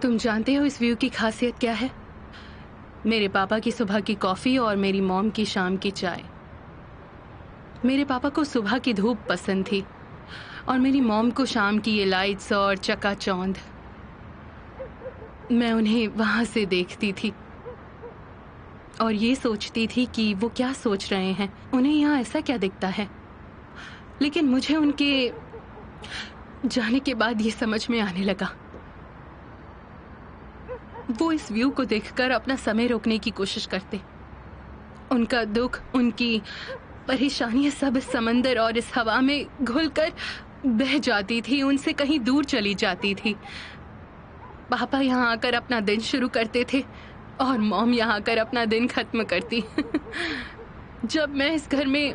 तुम जानते हो इस व्यू की खासियत क्या है? मेरे पापा की सुबह की कॉफी और मेरी मॉम की शाम की चाय। मेरे पापा को सुबह की धूप पसंद थी और मेरी मॉम को शाम की ये लाइट्स और चकाचौंध। मैं उन्हें वहां से देखती थी और ये सोचती थी कि वो क्या सोच रहे हैं, उन्हें यहाँ ऐसा क्या दिखता है। लेकिन मुझे उनके जाने के बाद ये समझ में आने लगा, वो इस व्यू को देखकर अपना समय रोकने की कोशिश करते। उनका दुख, उनकी परेशानियां सब इस समंदर और इस हवा में घुलकर बह जाती थी, उनसे कहीं दूर चली जाती थी। पापा यहाँ आकर अपना दिन शुरू करते थे और मॉम यहाँ आकर अपना दिन खत्म करती। जब मैं इस घर में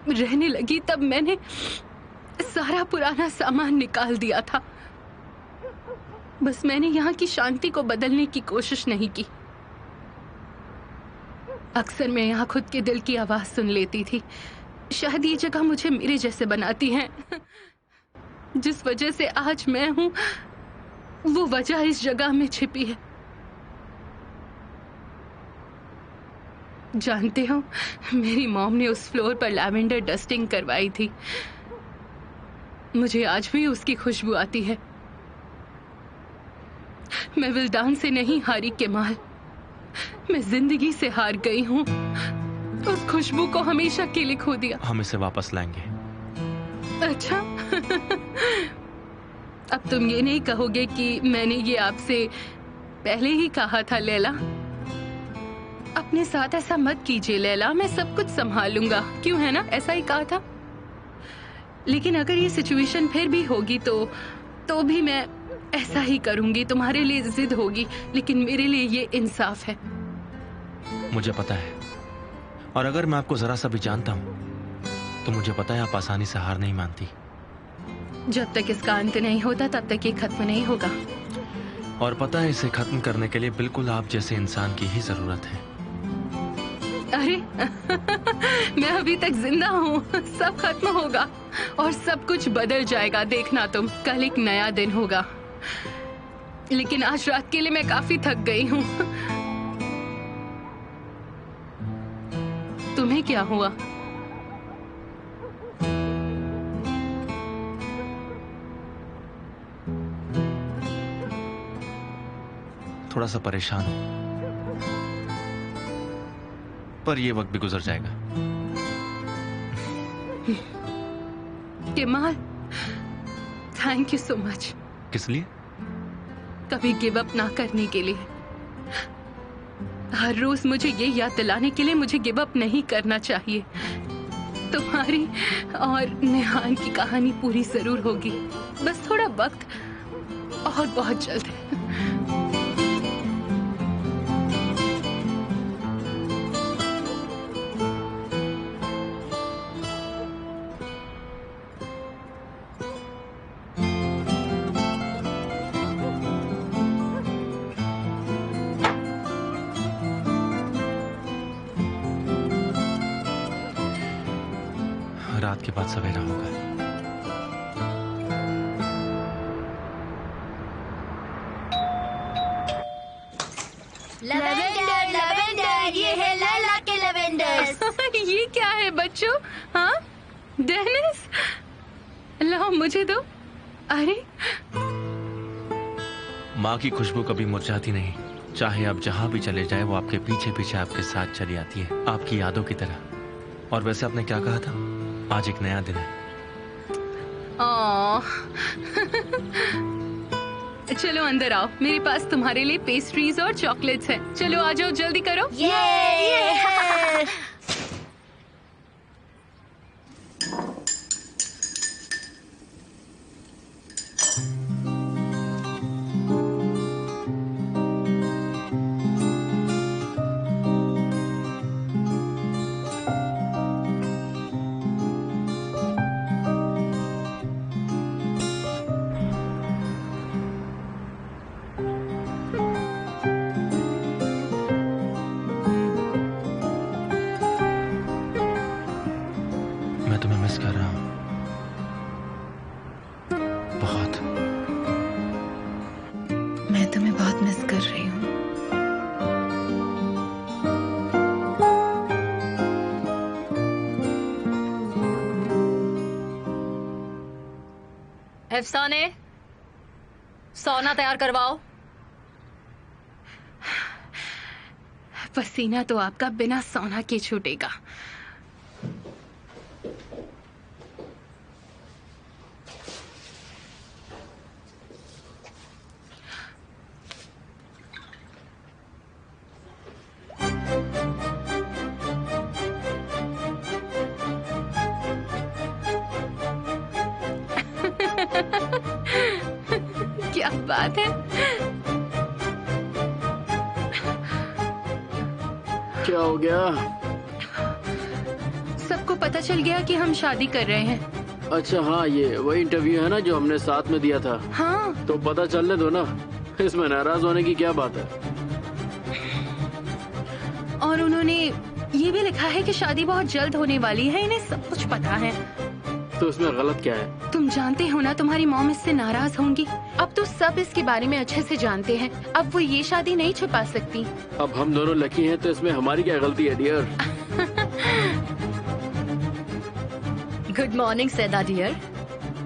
रहने लगी तब मैंने सारा पुराना सामान निकाल दिया था। बस मैंने यहाँ की शांति को बदलने की कोशिश नहीं की। अक्सर मैं यहाँ खुद के दिल की आवाज सुन लेती थी। शायद ये जगह मुझे मेरे जैसे बनाती है। जिस वजह से आज मैं हूँ, वो वजह इस जगह में छिपी है। जानते हो, मेरी मॉम ने उस फ्लोर पर लैवेंडर डस्टिंग करवाई थी। मुझे आज भी उसकी खुशबू आती है। मैं विल्डान से नहीं हारी केमाल, मैं जिंदगी से हार गई हूँ। उस खुशबू को हमेशा के लिए खो दिया। हम इसे वापस लाएंगे। अच्छा। अब तुम ये नहीं कहोगे कि मैंने ये आपसे पहले ही कहा था लैला? अपने साथ ऐसा मत कीजिए लैला, मैं सब कुछ संभाल लूंगा। क्यों, है ना? ऐसा ही कहा था। लेकिन अगर ये सिचुएशन फिर भी होगी तो भी मैं ऐसा ही करूंगी। तुम्हारे लिए जिद होगी, लेकिन मेरे लिए ये इंसाफ है। मुझे पता है, और अगर मैं आपको जरा सा भी जानता हूँ तो मुझे पता है आप आसानी से हार नहीं मानती। जब तक इसका अंत नहीं होता तब तक ये खत्म नहीं होगा। और पता है, इसे खत्म करने के लिए बिल्कुल आप जैसे इंसान की ही जरूरत है। अरे मैं अभी तक जिंदा हूँ। सब खत्म होगा और सब कुछ बदल जाएगा, देखना तुम। कल एक नया दिन होगा। लेकिन आज रात के लिए मैं काफी थक गई हूँ। तुम्हें क्या हुआ? थोड़ा सा परेशान हूं, पर ये वक्त भी गुजर जाएगा। Kemal, thank you so much. किस लिए? कभी गिव अप ना करने के लिए। हर रोज मुझे ये याद दिलाने के लिए मुझे गिव अप नहीं करना चाहिए। तुम्हारी और नेहान की कहानी पूरी जरूर होगी, बस थोड़ा वक्त और बहुत जल्द है। रात के बाद सवेरा होगा। लवेंडर लवेंडर, ये है लैला के लवेंडर्स। ये क्या है बच्चों? हाँ, डेनिस, लाओ मुझे दो। अरे, माँ की खुशबू कभी मुरझाती नहीं। चाहे आप जहाँ भी चले जाए, वो आपके पीछे पीछे आपके साथ चली आती है, आपकी यादों की तरह। और वैसे आपने क्या कहा था? आज एक नया दिन है। चलो अंदर आओ, मेरे पास तुम्हारे लिए पेस्ट्रीज और चॉकलेट्स हैं। चलो आ जाओ, जल्दी करो। ये मैं तुम्हें मिस कर रहा हूँ बहुत। मैं तुम्हें बहुत अफसाने, सोना तैयार करवाओ। पसीना तो आपका बिना सोना के छूटेगा। क्या बात है। क्या हो गया? सबको पता चल गया कि हम शादी कर रहे हैं। अच्छा हाँ, ये वही इंटरव्यू है ना जो हमने साथ में दिया था। हाँ, तो पता चलने दो ना, इसमें नाराज होने की क्या बात है। और उन्होंने ये भी लिखा है कि शादी बहुत जल्द होने वाली है। इन्हें सब कुछ पता है। तो इसमें गलत क्या है? तुम जानते हो ना, तुम्हारी मॉम इससे नाराज होंगी। अब तो सब इसके बारे में अच्छे से जानते हैं। अब वो ये शादी नहीं छुपा सकती। अब हम दोनों लकी हैं तो इसमें हमारी क्या गलती है डियर? गुड मॉर्निंग सैदा डियर।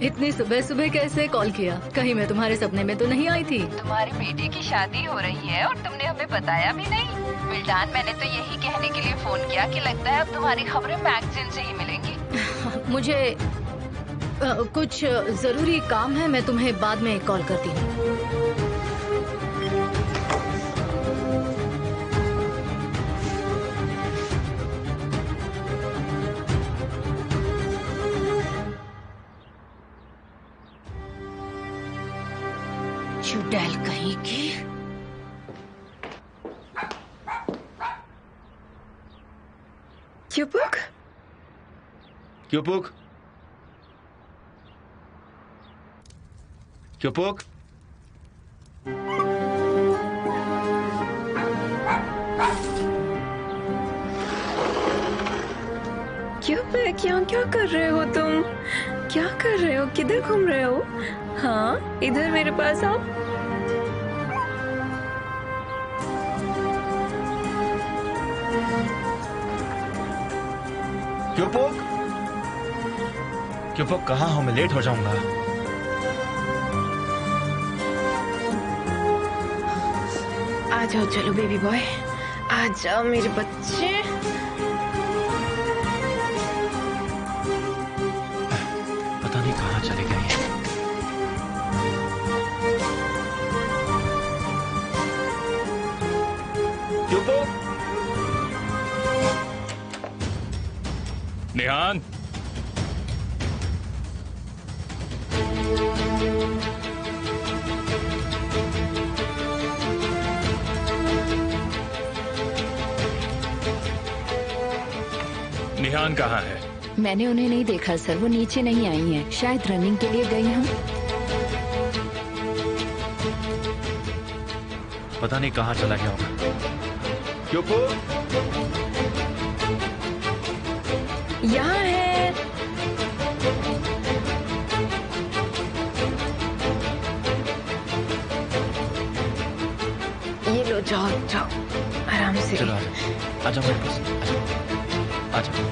इतनी सुबह सुबह कैसे कॉल किया? कहीं मैं तुम्हारे सपने में तो नहीं आई थी? तुम्हारे बेटे की शादी हो रही है और तुमने हमें बताया भी नहीं। विल्डान, मैंने तो यही कहने के लिए फोन किया कि लगता है अब तुम्हारी खबरें मैगजीन से ही मिलेंगी। मुझे कुछ जरूरी काम है, मैं तुम्हें बाद में कॉल करती हूँ। चुड़ैल कहीं की। क्यूपुक? क्यूपुक, क्यूपुक, क्यूपिक, यहाँ क्या कर रहे हो तुम? क्या कर रहे हो? किधर घूम रहे हो? हाँ, इधर मेरे पास आओ। क्यूपुक, क्यूपुक कहाँ हो? मैं लेट हो जाऊंगा। आ जाओ, चलो बेबी बॉय, आ जाओ मेरे बच्चे। पता नहीं कहाँ चले गए। क्यूपुक, निहान, निहान कहाँ है? मैंने उन्हें नहीं देखा सर, वो नीचे नहीं आई हैं। शायद रनिंग के लिए गई हूँ। पता नहीं कहाँ चला गया होगा। क्यूपुक, यहाँ है। ये लो, जाओ जाओ आराम से। चलो आ जाओ मेरे पास, आ जाओ।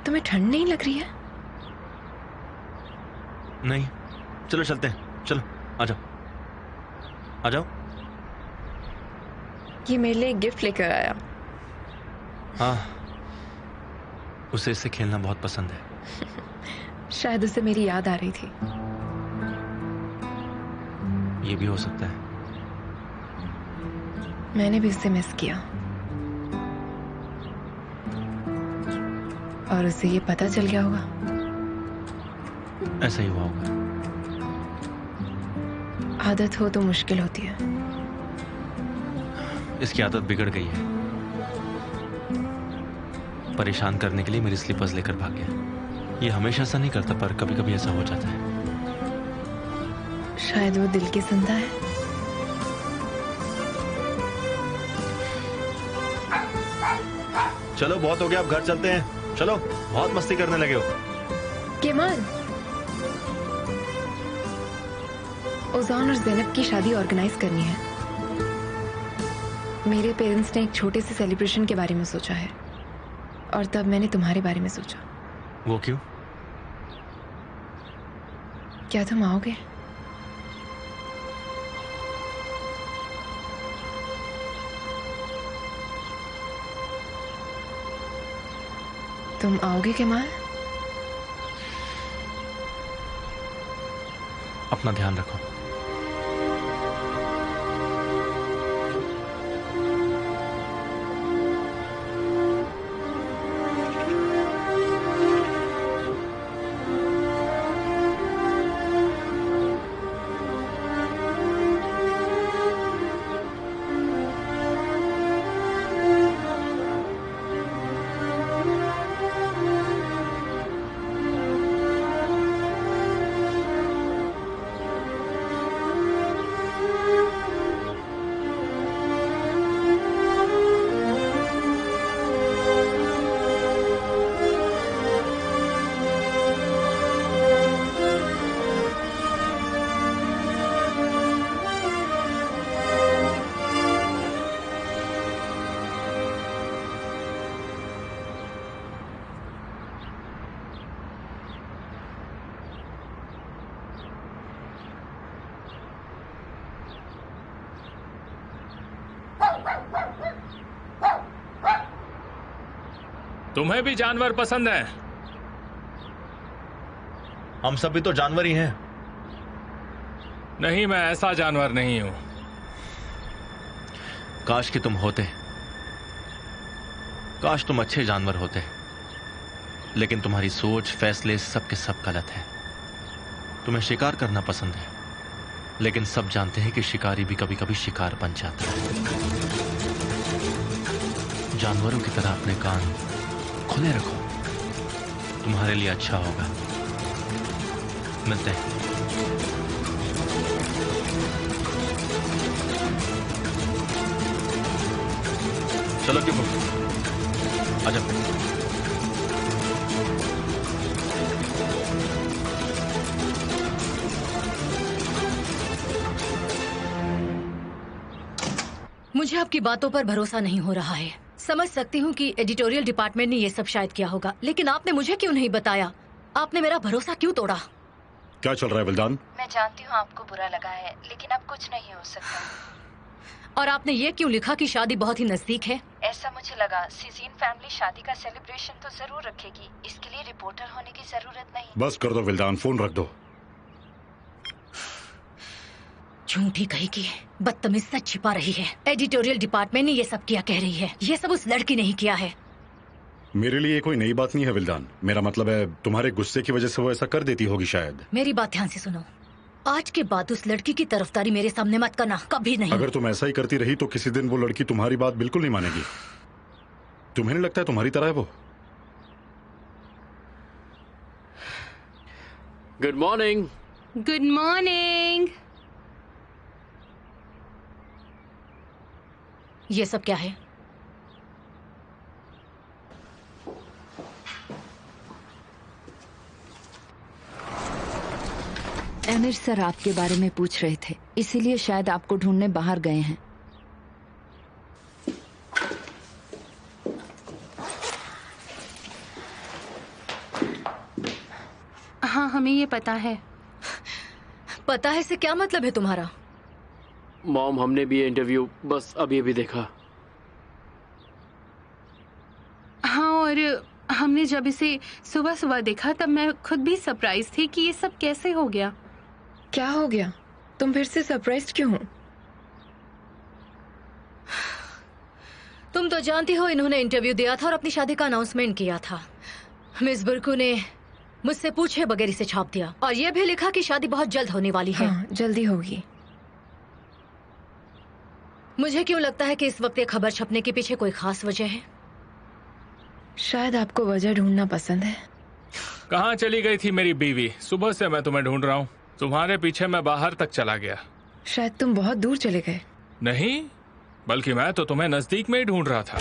तुम्हें ठंड नहीं लग रही है? नहीं, चलो चलते हैं। चलो आ जाओ, आ जाओ। ये मेरे लिए एक गिफ्ट लेकर आया। हाँ, उसे इससे खेलना बहुत पसंद है। शायद उसे मेरी याद आ रही थी। ये भी हो सकता है। मैंने भी उसे मिस किया और उसे ये पता चल गया होगा। ऐसा ही हुआ होगा। आदत हो तो मुश्किल होती है। इसकी आदत बिगड़ गई है। परेशान करने के लिए मेरी स्लीपर्स लेकर भाग गया। ये हमेशा ऐसा नहीं करता, पर कभी कभी ऐसा हो जाता है। शायद वो दिल की सुनता है। चलो बहुत हो गया, अब घर चलते हैं। चलो, बहुत मस्ती करने लगे हो। केमाल, ओजान और ज़ैनब की शादी ऑर्गेनाइज करनी है। मेरे पेरेंट्स ने एक छोटे से सेलिब्रेशन के बारे में सोचा है और तब मैंने तुम्हारे बारे में सोचा। वो क्यों? क्या तुम आओगे? तुम आओगे कमाल? अपना ध्यान रखो। तुम्हें भी जानवर पसंद है? हम सब भी तो जानवर ही हैं। नहीं, मैं ऐसा जानवर नहीं हूं। काश कि तुम होते। काश तुम अच्छे जानवर होते, लेकिन तुम्हारी सोच, फैसले सब के सब गलत है। तुम्हें शिकार करना पसंद है, लेकिन सब जानते हैं कि शिकारी भी कभी कभी शिकार बन जाता है। जानवरों की तरह अपने कान खुले रखो, तुम्हारे लिए अच्छा होगा। मिलते हैं। चलो क्यों आजा। मुझे आपकी बातों पर भरोसा नहीं हो रहा है। समझ सकती हूँ कि एडिटोरियल डिपार्टमेंट ने ये सब शायद किया होगा, लेकिन आपने मुझे क्यों नहीं बताया? आपने मेरा भरोसा क्यों तोड़ा? क्या चल रहा है विल्दान? मैं जानती हूँ आपको बुरा लगा है, लेकिन अब कुछ नहीं हो सकता। और आपने ये क्यों लिखा कि शादी बहुत ही नजदीक है? ऐसा मुझे लगा। सीजीन फैमिली शादी का सेलिब्रेशन तो जरूर रखेगी, इसके लिए रिपोर्टर होने की जरूरत नहीं। बस कर दो विल्दान, फोन रख दो। झूठी कहेगी, बदतमीज सच छिपा रही है। एडिटोरियल डिपार्टमेंट ने ये सब किया कह रही है। ये सब उस लड़की ने ही किया है। मेरे लिए कोई नई बात नहीं है विल्दान। मेरा मतलब है तुम्हारे गुस्से की वजह से वो ऐसा कर देती होगी शायद। मेरी बात ध्यान से सुनो। आज के बाद उस लड़की की तरफदारी मेरे सामने मत करना, कभी नहीं। अगर तुम ऐसा ही करती रही तो किसी दिन वो लड़की तुम्हारी बात बिल्कुल नहीं मानेगी। तुम्हें नहीं लगता है तुम्हारी तरह है वो? Good morning. Good morning. ये सब क्या है? एमिर सर आपके बारे में पूछ रहे थे, इसीलिए शायद आपको ढूंढने बाहर गए हैं। हाँ, हमें ये पता है। पता है से क्या मतलब है तुम्हारा? मॉम, हमने भी ये इंटरव्यू बस अभी अभी देखा। हाँ, और हमने जब इसे सुबह सुबह देखा तब मैं खुद भी सरप्राइज थी कि ये सब कैसे हो गया। क्या हो गया? तुम फिर से सरप्राइज क्यों हो? तुम तो जानती हो इन्होंने इंटरव्यू दिया था और अपनी शादी का अनाउंसमेंट किया था। मिस बुर्कू ने मुझसे पूछे बगैर इसे छाप दिया और ये भी लिखा कि शादी बहुत जल्द होने वाली है। हाँ, जल्दी होगी। मुझे क्यों लगता है कि इस वक्त ये खबर छपने के पीछे कोई खास वजह है। शायद आपको वजह ढूंढना पसंद है। कहाँ चली गई थी मेरी बीवी? सुबह से मैं तुम्हें ढूंढ रहा हूँ। तुम्हारे पीछे मैं बाहर तक चला गया। शायद तुम बहुत दूर चले गए। नहीं, बल्कि मैं तो तुम्हें नजदीक में ही ढूंढ रहा था।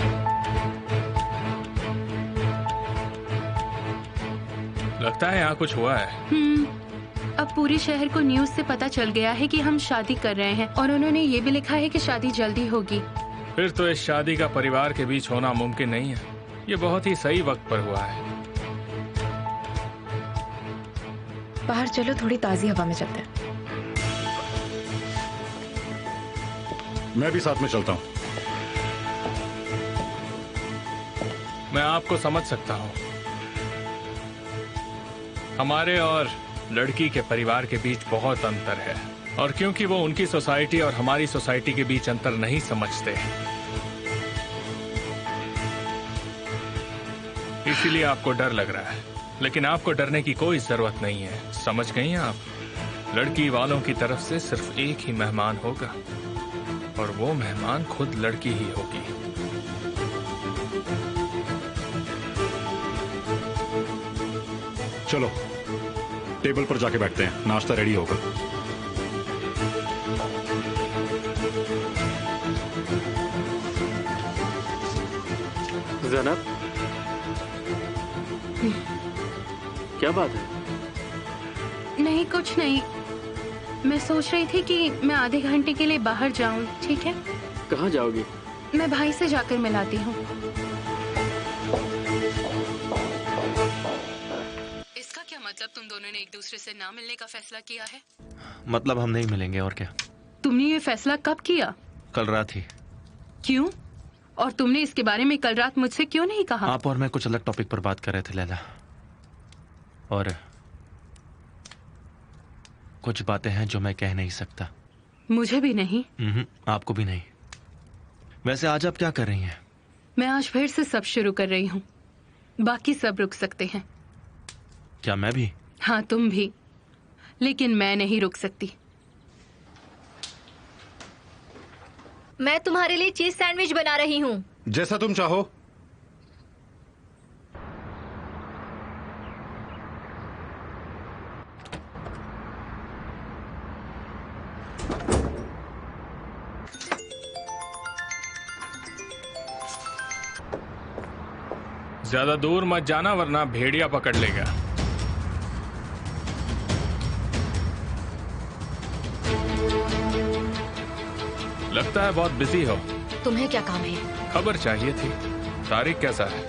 लगता है यहाँ कुछ हुआ है। अब पूरे शहर को न्यूज़ से पता चल गया है कि हम शादी कर रहे हैं और उन्होंने ये भी लिखा है कि शादी जल्दी होगी। फिर तो इस शादी का परिवार के बीच होना मुमकिन नहीं है। ये बहुत ही सही वक्त पर हुआ है। बाहर चलो, थोड़ी ताजी हवा में चलते हैं। मैं भी साथ में चलता हूँ। मैं आपको समझ सकता हूँ। हमारे और लड़की के परिवार के बीच बहुत अंतर है, और क्योंकि वो उनकी सोसाइटी और हमारी सोसाइटी के बीच अंतर नहीं समझते, इसीलिए आपको डर लग रहा है। लेकिन आपको डरने की कोई जरूरत नहीं है, समझ गई आप? लड़की वालों की तरफ से सिर्फ एक ही मेहमान होगा, और वो मेहमान खुद लड़की ही होगी। चलो टेबल पर जाके बैठते हैं, नाश्ता रेडी होगा। ज़ैनब, क्या बात है? नहीं, कुछ नहीं। मैं सोच रही थी कि मैं आधे घंटे के लिए बाहर जाऊं। ठीक है? कहाँ जाओगी? मैं भाई से जाकर मिलाती हूँ। इसका क्या मतलब तुम दोनों ने एक दूसरे से ना मिलने का फैसला किया है? मतलब हम नहीं मिलेंगे, और क्या। तुमने ये फैसला कब किया? कल रात ही। क्यों? और तुमने इसके बारे में कल रात मुझसे क्यों नहीं कहा? आप और मैं कुछ अलग टॉपिक पर बात कर रहे थे लैला, और कुछ बातें हैं जो मैं कह नहीं सकता। मुझे भी नहीं। आपको भी नहीं। वैसे आज आप क्या कर रही हैं? मैं आज फिर से सब शुरू कर रही हूँ। बाकी सब रुक सकते हैं। क्या मैं भी? हाँ, तुम भी, लेकिन मैं नहीं रुक सकती। मैं तुम्हारे लिए चीज सैंडविच बना रही हूँ। जैसा तुम चाहो। ज्यादा दूर मत जाना, वरना भेड़िया पकड़ लेगा। लगता है बहुत बिजी हो। तुम्हें क्या काम है? खबर चाहिए थी। तारिक कैसा है?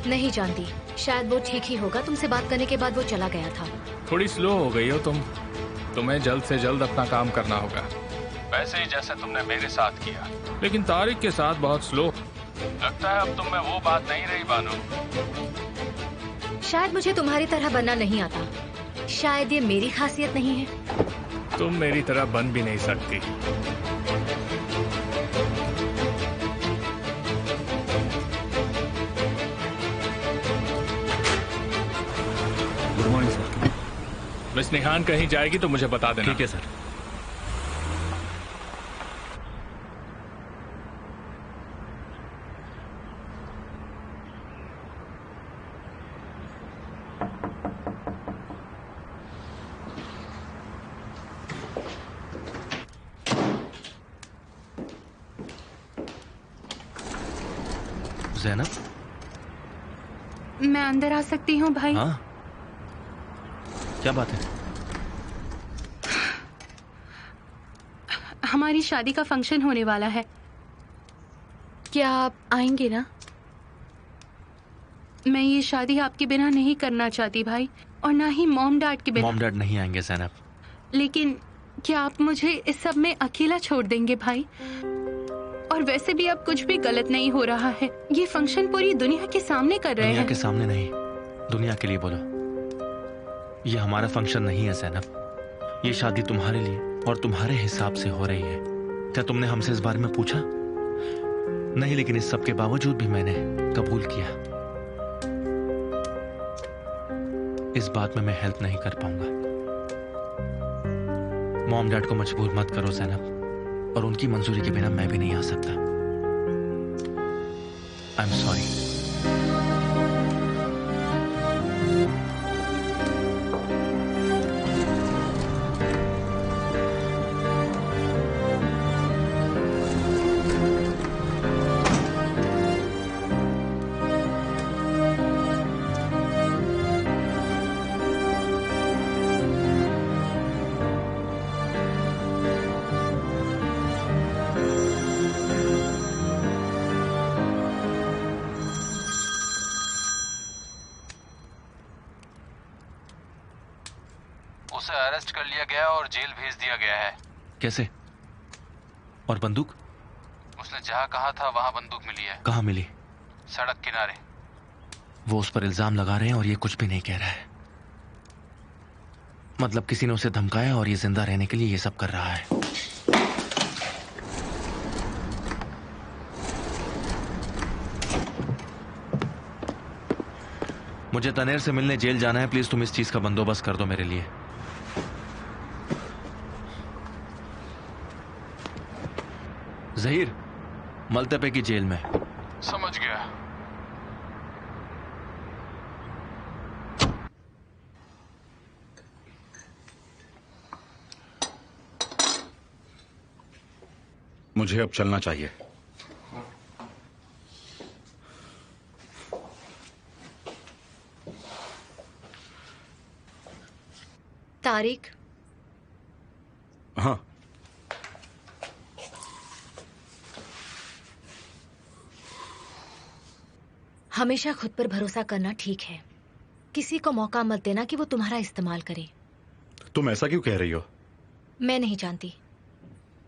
नहीं जानती, शायद वो ठीक ही होगा। तुमसे बात करने के बाद वो चला गया था। थोड़ी स्लो हो गई हो तुम। तुम्हें जल्द से जल्द अपना काम करना होगा, वैसे ही जैसे तुमने मेरे साथ किया। लेकिन तारिक के साथ बहुत स्लो। लगता है अब तुम में वो बात नहीं रही बानो। शायद मुझे तुम्हारी तरह बनना नहीं आता। शायद ये मेरी खासियत नहीं है। तुम मेरी तरह बन भी नहीं सकती। Good morning sir. मिस निहान कहीं जाएगी तो मुझे बता देना। ठीक है सर। ज़ैनब, मैं अंदर आ सकती हूँ भाई? हाँ, क्या बात है? हमारी शादी का फंक्शन होने वाला है। क्या आप आएंगे ना? मैं ये शादी आपके बिना नहीं करना चाहती भाई, और ना ही मॉम डैड के बिना। मॉम डैड नहीं आएंगे ज़ैनब। लेकिन क्या आप मुझे इस सब में अकेला छोड़ देंगे भाई? और वैसे भी अब कुछ भी गलत नहीं हो रहा है। ये फंक्शन पूरी दुनिया के सामने कर रहे हैं। दुनिया के सामने नहीं, दुनिया के लिए बोलो। ये हमारा फंक्शन नहीं है ज़ैनब। ये शादी तुम्हारे लिए और तुम्हारे हिसाब से हो रही है। क्या तुमने हमसे इस बारे में पूछा? नहीं, लेकिन इस सब के बावजूद भी मैंने कबूल किया। इस बात में मैं हेल्प नहीं कर पाऊंगा। मॉम डैड को मजबूर मत करो ज़ैनब, और उनकी मंजूरी के बिना मैं भी नहीं आ सकता। I am sorry. उसे अरेस्ट कर लिया गया और जेल भेज दिया गया है। कैसे? और बंदूक? उसने जहाँ कहा था वहाँ बंदूक मिली है। कहाँ मिली? सड़क किनारे। वो उस पर इल्जाम लगा रहे हैं और ये कुछ भी नहीं कह रहा है। मतलब किसी ने उसे धमकाया और ये जिंदा रहने के लिए ये सब कर रहा है। मुझे तनेर से मिलने जेल जाना है। प्लीज तुम इस चीज का बंदोबस्त कर दो मेरे लिए। जहीर, मलतपे की जेल में। समझ गया। मुझे अब चलना चाहिए। तारिक। हाँ। हमेशा खुद पर भरोसा करना ठीक है। किसी को मौका मत देना कि वो तुम्हारा इस्तेमाल करे। तुम ऐसा क्यों कह रही हो? मैं नहीं जानती।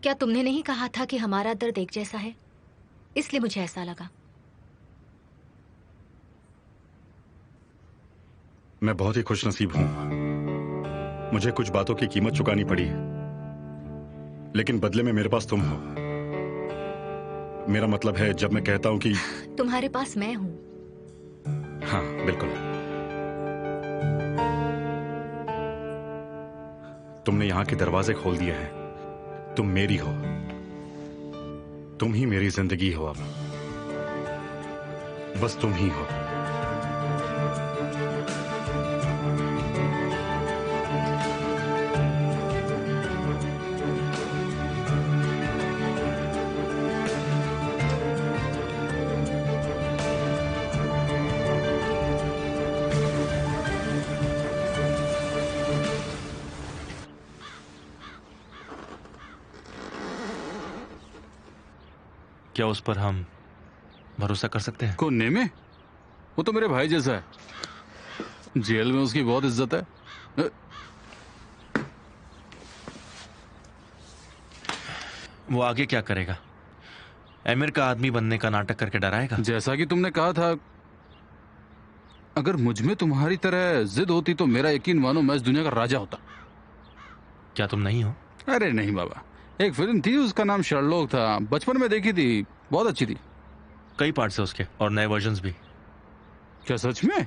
क्या तुमने नहीं कहा था कि हमारा दर्द एक जैसा है? इसलिए मुझे ऐसा लगा। मैं बहुत ही खुशनसीब हूं। मुझे कुछ बातों की कीमत चुकानी पड़ी, लेकिन बदले में मेरे पास तुम हो। मेरा मतलब है, जब मैं कहता हूं कि तुम्हारे पास मैं हूं। हाँ, बिल्कुल। तुमने यहां के दरवाजे खोल दिए हैं। तुम मेरी हो। तुम ही मेरी जिंदगी हो। अब बस तुम ही हो। क्या उस पर हम भरोसा कर सकते हैं? कौन? नेमे? वो तो मेरे भाई जैसा है। जेल में उसकी बहुत इज्जत है। वो आगे क्या करेगा? एमिर का आदमी बनने का नाटक करके डराएगा? जैसा कि तुमने कहा था, अगर मुझ में तुम्हारी तरह जिद होती तो मेरा यकीन मानो मैं इस दुनिया का राजा होता। क्या तुम नहीं हो? अरे नहीं बाबा। एक फिल्म थी, उसका नाम शर्लॉक था। बचपन में देखी थी, बहुत अच्छी थी। कई पार्ट्स है उसके और नए वर्जन्स भी। क्या सच में?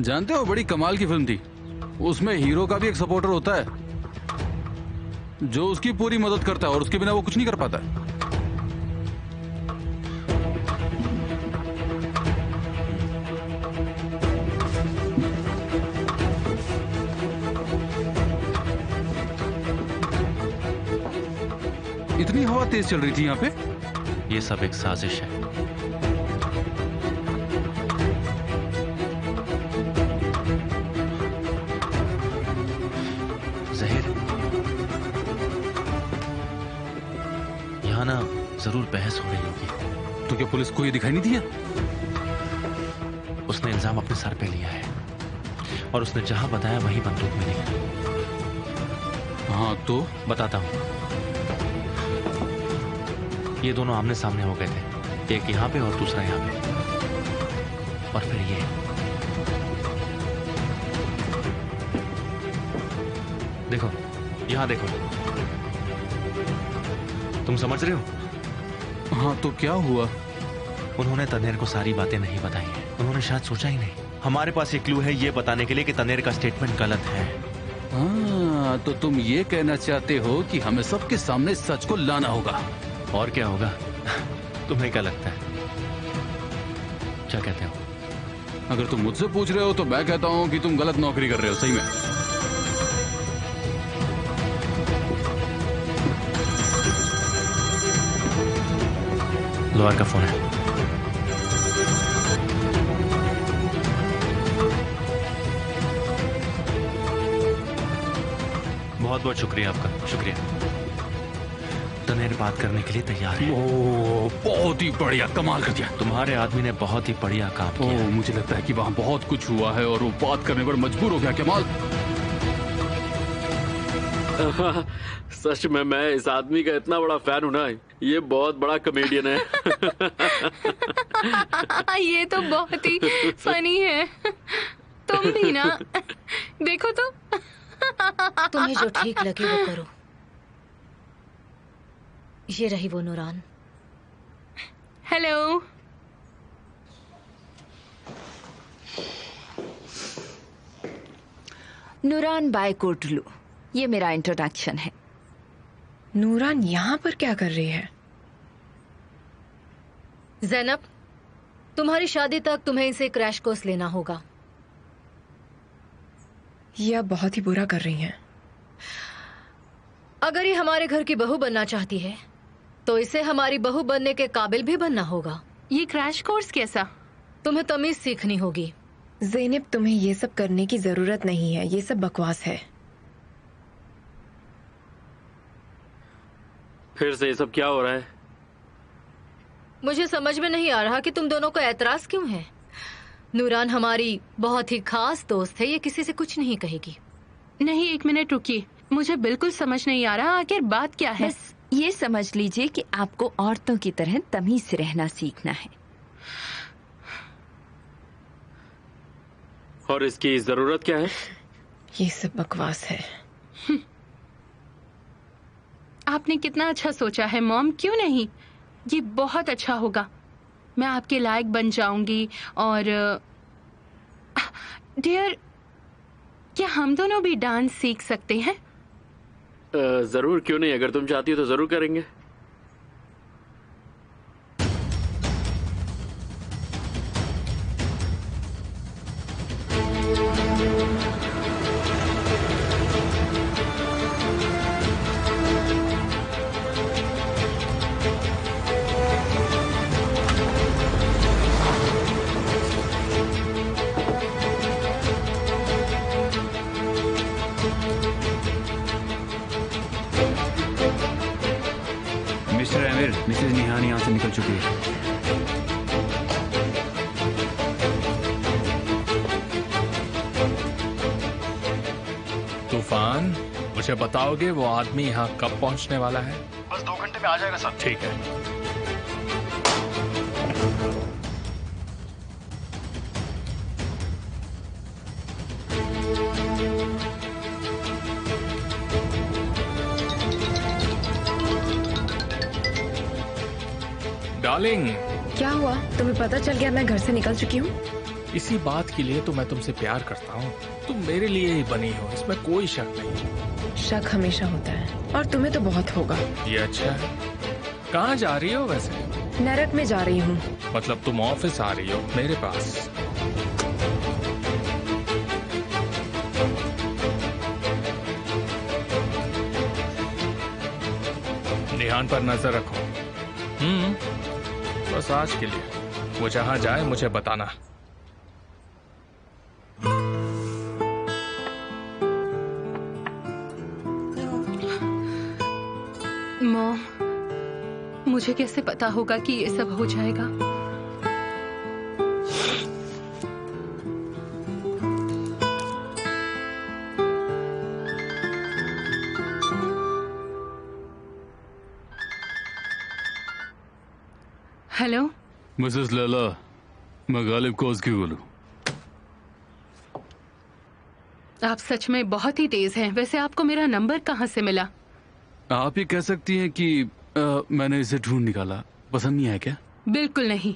जानते हो, बड़ी कमाल की फिल्म थी। उसमें हीरो का भी एक सपोर्टर होता है जो उसकी पूरी मदद करता है और उसके बिना वो कुछ नहीं कर पाता। इतनी हवा तेज चल रही थी यहाँ पे। ये सब एक साजिश है। जहीर, यहाँ ना जरूर बहस हो रही होगी। तो क्या पुलिस को ये दिखाई नहीं दिया? उसने इल्जाम अपने सर पे लिया है और उसने जहां बताया वहीं बंदूक मिली। हाँ तो बताता हूँ। ये दोनों आमने सामने हो गए थे, एक यहाँ पे और दूसरा यहाँ पे, और फिर ये। देखो, यहाँ देखो। तुम समझ रहे हो? हाँ तो क्या हुआ? उन्होंने तनेर को सारी बातें नहीं बताई हैं। उन्होंने शायद सोचा ही नहीं। हमारे पास एक क्लू है ये बताने के लिए कि तनेर का स्टेटमेंट गलत है। हाँ, तो तुम ये कहना चाहते हो कि हमें सबके सामने सच को लाना होगा। और क्या होगा? तुम्हें क्या लगता है? क्या कहते हो? अगर तुम मुझसे पूछ रहे हो तो मैं कहता हूँ कि तुम गलत नौकरी कर रहे हो। सही में। लोहार का फोन है। बहुत बहुत शुक्रिया आपका। शुक्रिया। तनेर बात करने के लिए तैयार है। ओह, बहुत ही बढ़िया, कमाल कर दिया। तुम्हारे आदमी ने बहुत ही बढ़िया काम किया। मुझे लगता है कि वहाँ बहुत कुछ हुआ है और वो बात करने पर मजबूर हो गया। कमाल। सच में मैं इस आदमी का इतना बड़ा फैन हूं ना, ये बहुत बड़ा कॉमेडियन है। ये तो बहुत ही फनी है। तुम भी ना, देखो तो। तुम्हें जो ठीक लगे वो करो। ये रही वो नूरान। हेलो। नूरान बाय कोटलू, ये मेरा इंट्रोडक्शन है। नूरान यहाँ पर क्या कर रही है? ज़ैनब, तुम्हारी शादी तक तुम्हें इसे क्रैश कोर्स लेना होगा। यह बहुत ही बुरा कर रही हैं। अगर ये हमारे घर की बहू बनना चाहती है तो इसे हमारी बहू बनने के काबिल भी बनना होगा। ये क्रैश कोर्स कैसा? तुम्हें तमीज सीखनी होगी। ज़ैनब, तुम्हें ये सब करने की जरूरत नहीं है, ये सब बकवास है। फिर से ये सब क्या हो रहा है? मुझे समझ में नहीं आ रहा कि तुम दोनों को एतराज क्यों है। नूरान हमारी बहुत ही खास दोस्त है, ये किसी से कुछ नहीं कहेगी। नहीं, एक मिनट रुकिए, मुझे बिल्कुल समझ नहीं आ रहा आखिर बात क्या है। बस ये समझ लीजिए कि आपको औरतों की तरह तमीज से रहना सीखना है। और इसकी जरूरत क्या है? ये सब बकवास है। आपने कितना अच्छा सोचा है मॉम, क्यों नहीं? ये बहुत अच्छा होगा। मैं आपके लायक बन जाऊंगी। और डियर, क्या हम दोनों भी डांस सीख सकते हैं? जरूर, क्यों नहीं। अगर तुम चाहती हो तो जरूर करेंगे। मिस्टर आमिर, मिसेज निहान यहाँ से निकल चुकी है। तूफान, मुझे बताओगे वो आदमी यहाँ कब पहुँचने वाला है? बस 2 घंटे में आ जाएगा सर। ठीक है। डार्लिंग, क्या हुआ? तुम्हें पता चल गया मैं घर से निकल चुकी हूँ? इसी बात के लिए तो मैं तुमसे प्यार करता हूँ। तुम मेरे लिए ही बनी हो, इसमें कोई शक नहीं। शक हमेशा होता है और तुम्हें तो बहुत होगा। ये अच्छा है। कहाँ जा रही हो वैसे? नरक में जा रही हूँ। मतलब तुम ऑफिस आ रही हो मेरे पास? निहान पर नजर रखो। बस आज के लिए। वो जहां जाए मुझे बताना। मॉम, मुझे कैसे पता होगा कि ये सब हो जाएगा? हेलो मिसेस लैला, मैं गालिब कोज़की बोलूं। आप सच में बहुत ही तेज हैं। वैसे आपको मेरा नंबर कहाँ से मिला? आप ये कह सकती हैं कि मैंने इसे ढूंढ निकाला। पसंद नहीं आया क्या? बिल्कुल नहीं।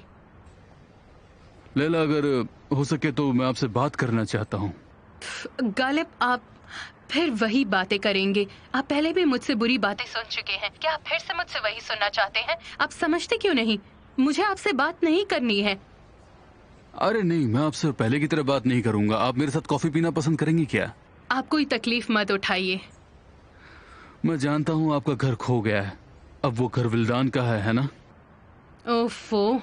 लैला, अगर हो सके तो मैं आपसे बात करना चाहता हूँ। गालिब, आप फिर वही बातें करेंगे। आप पहले भी मुझसे बुरी बातें सुन चुके हैं। क्या आप फिर से मुझसे वही सुनना चाहते हैं? आप समझते क्यों नहीं? मुझे आपसे बात नहीं करनी है। अरे नहीं, मैं आपसे पहले की तरह बात नहीं करूंगा। आप मेरे साथ कॉफी पीना पसंद करेंगी क्या? आप कोई तकलीफ मत उठाइए। मैं जानता हूँ आपका घर खो गया है। अब वो घर विल्दान का है ना? ओफो,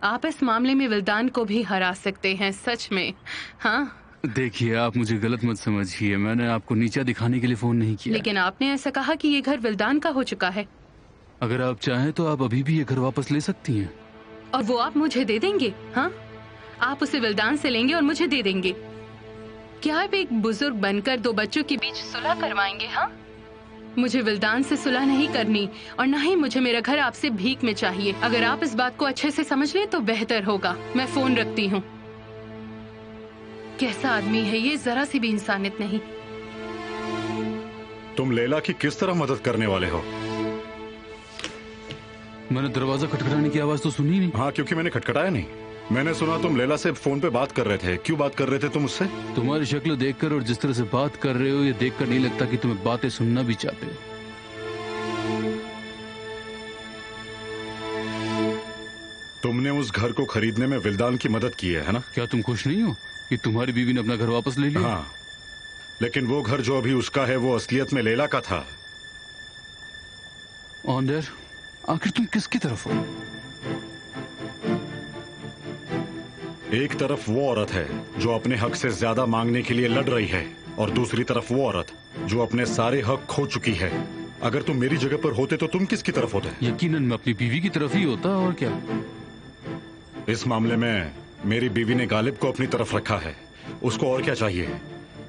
आप इस मामले में विल्दान को भी हरा सकते हैं, सच में। हाँ, देखिए, आप मुझे गलत मत समझिए। मैंने आपको नीचा दिखाने के लिए फोन नहीं किया। लेकिन आपने ऐसा कहा कि ये घर विल्दान का हो चुका है। अगर आप चाहें तो आप अभी भी ये घर वापस ले सकती हैं। और वो आप मुझे दे देंगे? हाँ, आप उसे विल्दान से लेंगे और मुझे दे देंगे। क्या आप एक बुजुर्ग बनकर दो बच्चों के बीच सुलह करवाएंगे? हाँ, मुझे विल्दान से सुलह नहीं करनी और न ही मुझे मेरा घर आपसे भीख में चाहिए। अगर आप इस बात को अच्छे से समझ लें तो बेहतर होगा। मैं फोन रखती हूँ। कैसा आदमी है ये, जरा सी भी इंसानियत नहीं। तुम लैला की किस तरह मदद करने वाले हो? मैंने दरवाजा खटखटाने की आवाज तो सुनी नहीं। हाँ, क्योंकि मैंने खटखटाया नहीं। मैंने सुना तुम लैला से फोन पे बात कर रहे थे। क्यों बात कर रहे थे तुम उससे? तुम्हारी शक्ल देखकर और जिस तरह से बात कर रहे हो, ये देखकर नहीं लगता कि तुम्हें बातें सुनना भी चाहते हो। तुमने उस घर को खरीदने में विल्दान की मदद की है ना? क्या तुम खुश नहीं हो कि तुम्हारी बीवी ने अपना घर वापस ले लिया? हाँ, लेकिन वो घर जो अभी उसका है वो असलियत में लैला का था। ऑनर, आखिर तुम किसकी तरफ हो? एक तरफ वो औरत है जो अपने हक से ज्यादा मांगने के लिए लड़ रही है और दूसरी तरफ वो औरत जो अपने सारे हक खो चुकी है। अगर तुम मेरी जगह पर होते तो तुम किसकी तरफ होते? यकीनन मैं अपनी बीवी की तरफ ही होता, और क्या। इस मामले में मेरी बीवी ने गालिब को अपनी तरफ रखा है। उसको और क्या चाहिए?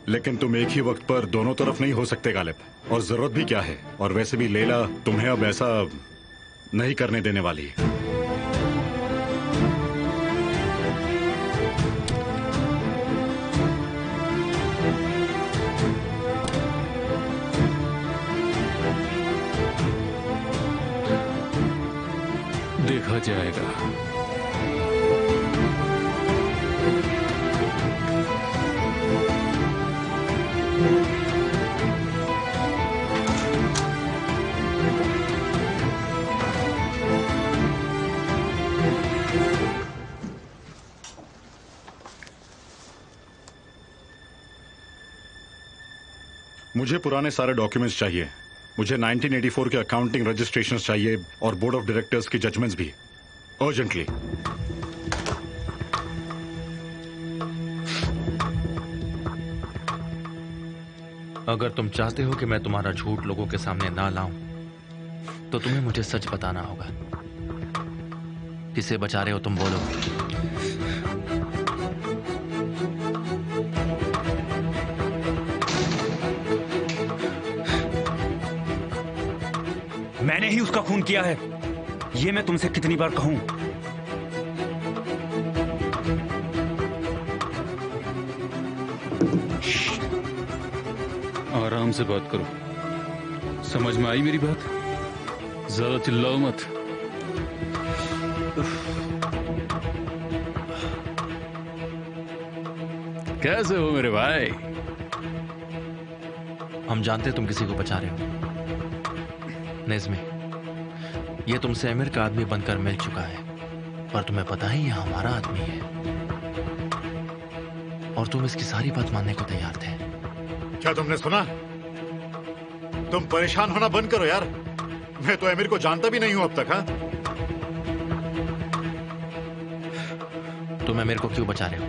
लेकिन तुम एक ही वक्त पर दोनों तरफ नहीं हो सकते गालिब, और जरूरत भी क्या है। और वैसे भी लैला तुम्हें अब ऐसा नहीं करने देने वाली। देखा जाएगा। मुझे पुराने सारे डॉक्यूमेंट्स चाहिए। मुझे 1984 के अकाउंटिंग रजिस्ट्रेशंस चाहिए और बोर्ड ऑफ डायरेक्टर्स की जजमेंट्स भी, अर्जेंटली। अगर तुम चाहते हो कि मैं तुम्हारा झूठ लोगों के सामने ना लाऊं, तो तुम्हें मुझे सच बताना होगा। किसे बचा रहे हो तुम, बोलो। मैंने ही उसका खून किया है, ये मैं तुमसे कितनी बार कहूं। आराम से बात करो। समझ में आई मेरी बात? ज्यादा चिल्लाओ मत। कैसे हो मेरे भाई? हम जानते तुम किसी को बचा रहे हो। नेज़्मी, ये तुमसे अमीर का आदमी बनकर मिल चुका है, पर तुम्हें पता है ये हमारा आदमी है, और तुम इसकी सारी बात मानने को तैयार थे। क्या तुमने सुना? तुम परेशान होना बंद करो यार। मैं तो अमीर को जानता भी नहीं हूं अब तक। हाँ, तुम अमीर को क्यों बचा रहे हो?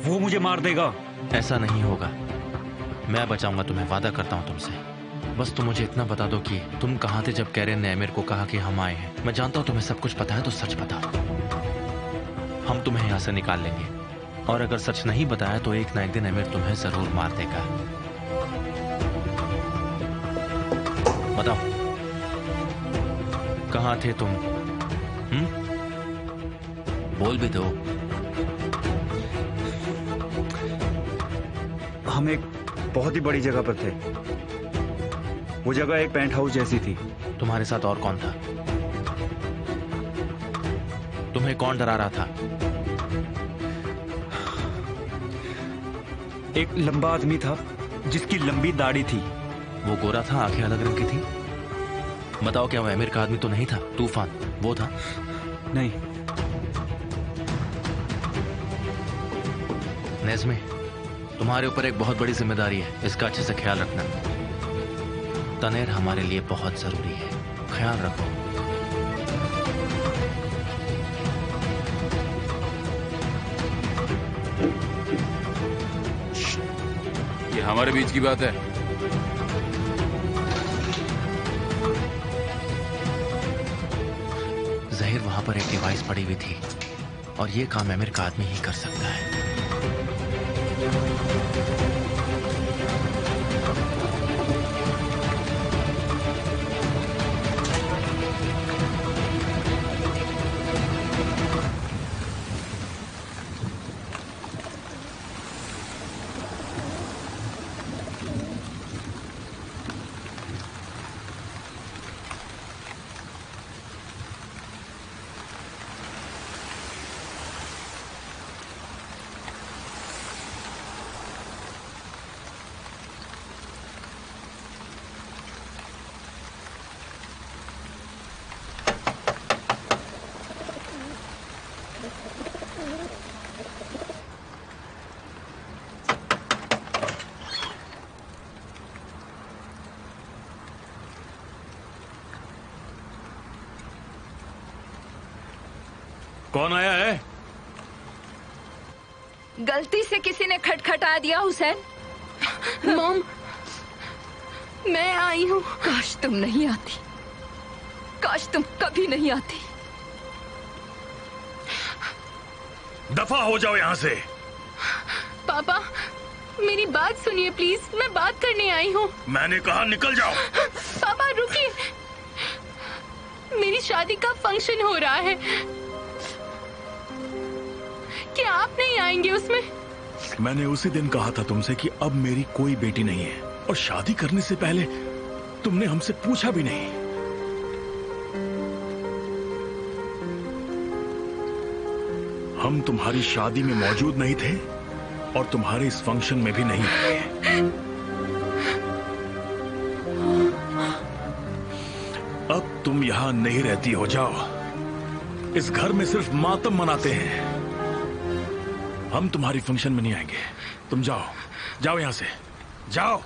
वो मुझे मार देगा। ऐसा नहीं होगा, मैं बचाऊंगा तुम्हें, वादा करता हूं तुमसे। बस तुम मुझे इतना बता दो कि तुम कहां थे जब कैरेन ने अमीर को कहा कि हम आए हैं। मैं जानता हूं तुम्हें सब कुछ पता है, तो सच बताओ। हम तुम्हें यहां से निकाल लेंगे, और अगर सच नहीं बताया तो एक ना एक दिन अमीर तुम्हें जरूर मार देगा। बताओ, कहां थे तुम? बोल भी दो। हम एक बहुत ही बड़ी जगह पर थे। वो जगह एक पेंट हाउस जैसी थी। तुम्हारे साथ और कौन था? तुम्हें कौन डरा रहा था? एक लंबा आदमी था जिसकी लंबी दाढ़ी थी। वो गोरा था, आंखें अलग रंग की थी। बताओ, क्या वो अमीर का आदमी तो नहीं था? तूफान वो था? नहीं। नेज़्मी, तुम्हारे ऊपर एक बहुत बड़ी जिम्मेदारी है, इसका अच्छे से ख्याल रखना। तनेर हमारे लिए बहुत जरूरी है, ख्याल रखो। ये हमारे बीच की बात है। वहां पर एक डिवाइस पड़ी हुई थी और ये काम अमीर का आदमी ही कर सकता है। कौन आया है? गलती से किसी ने खटखटा दिया हुसैन। मॉम, मैं आई हूँ। काश तुम नहीं आती, काश तुम कभी नहीं आती। दफा हो जाओ यहाँ से। पापा, मेरी बात सुनिए प्लीज, मैं बात करने आई हूँ। मैंने कहा निकल जाओ। पापा रुकिए, मेरी शादी का फंक्शन हो रहा है, क्या आप नहीं आएंगे उसमें? मैंने उसी दिन कहा था तुमसे कि अब मेरी कोई बेटी नहीं है, और शादी करने से पहले तुमने हमसे पूछा भी नहीं। हम तुम्हारी शादी में मौजूद नहीं थे और तुम्हारे इस फंक्शन में भी नहीं आए। अब तुम यहां नहीं रहती हो, जाओ। इस घर में सिर्फ मातम मनाते हैं, हम तुम्हारी फंक्शन में नहीं आएंगे। तुम जाओ, जाओ यहां से, जाओ।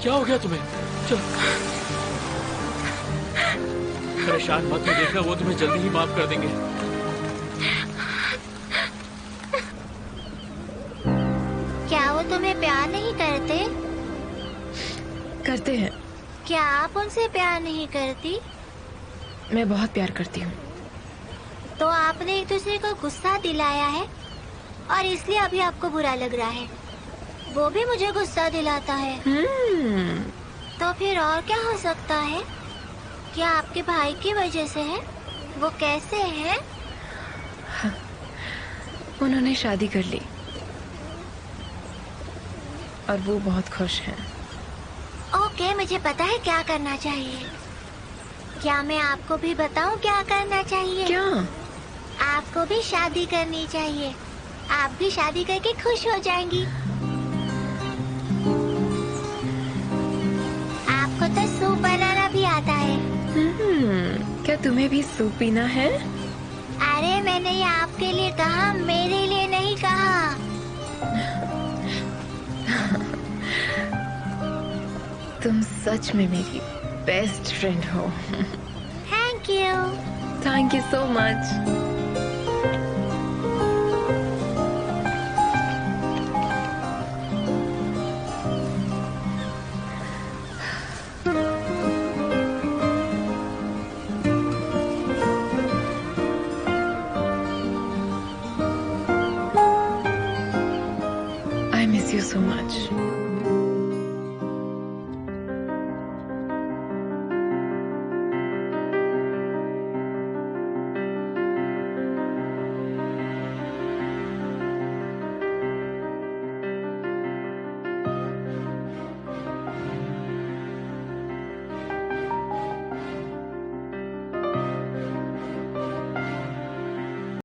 क्या हो गया तुम्हें? चलो, परेशान मत हो, देखना वो तुम्हें जल्दी ही माफ कर देंगे। क्या वो तुम्हें प्यार नहीं करते? करते हैं। क्या आप उनसे प्यार नहीं करती? मैं बहुत प्यार करती हूँ। तो आपने एक दूसरे को गुस्सा दिलाया है और इसलिए अभी आपको बुरा लग रहा है। वो भी मुझे गुस्सा दिलाता है। तो फिर और क्या हो सकता है? क्या आपके भाई की वजह से है? वो कैसे है? हाँ, उन्होंने शादी कर ली और वो बहुत खुश हैं। ओके, मुझे पता है क्या करना चाहिए। क्या मैं आपको भी बताऊं क्या करना चाहिए? क्या? आपको भी शादी करनी चाहिए। आप भी शादी करके खुश हो जाएंगी। आपको तो सूप बनाना भी आता है। क्या तुम्हें भी सूप पीना है? अरे मैंने ये आपके लिए कहा, मेरे लिए नहीं कहा। तुम सच में मेरी बेस्ट फ्रेंड हो। Thank you. Thank you so much.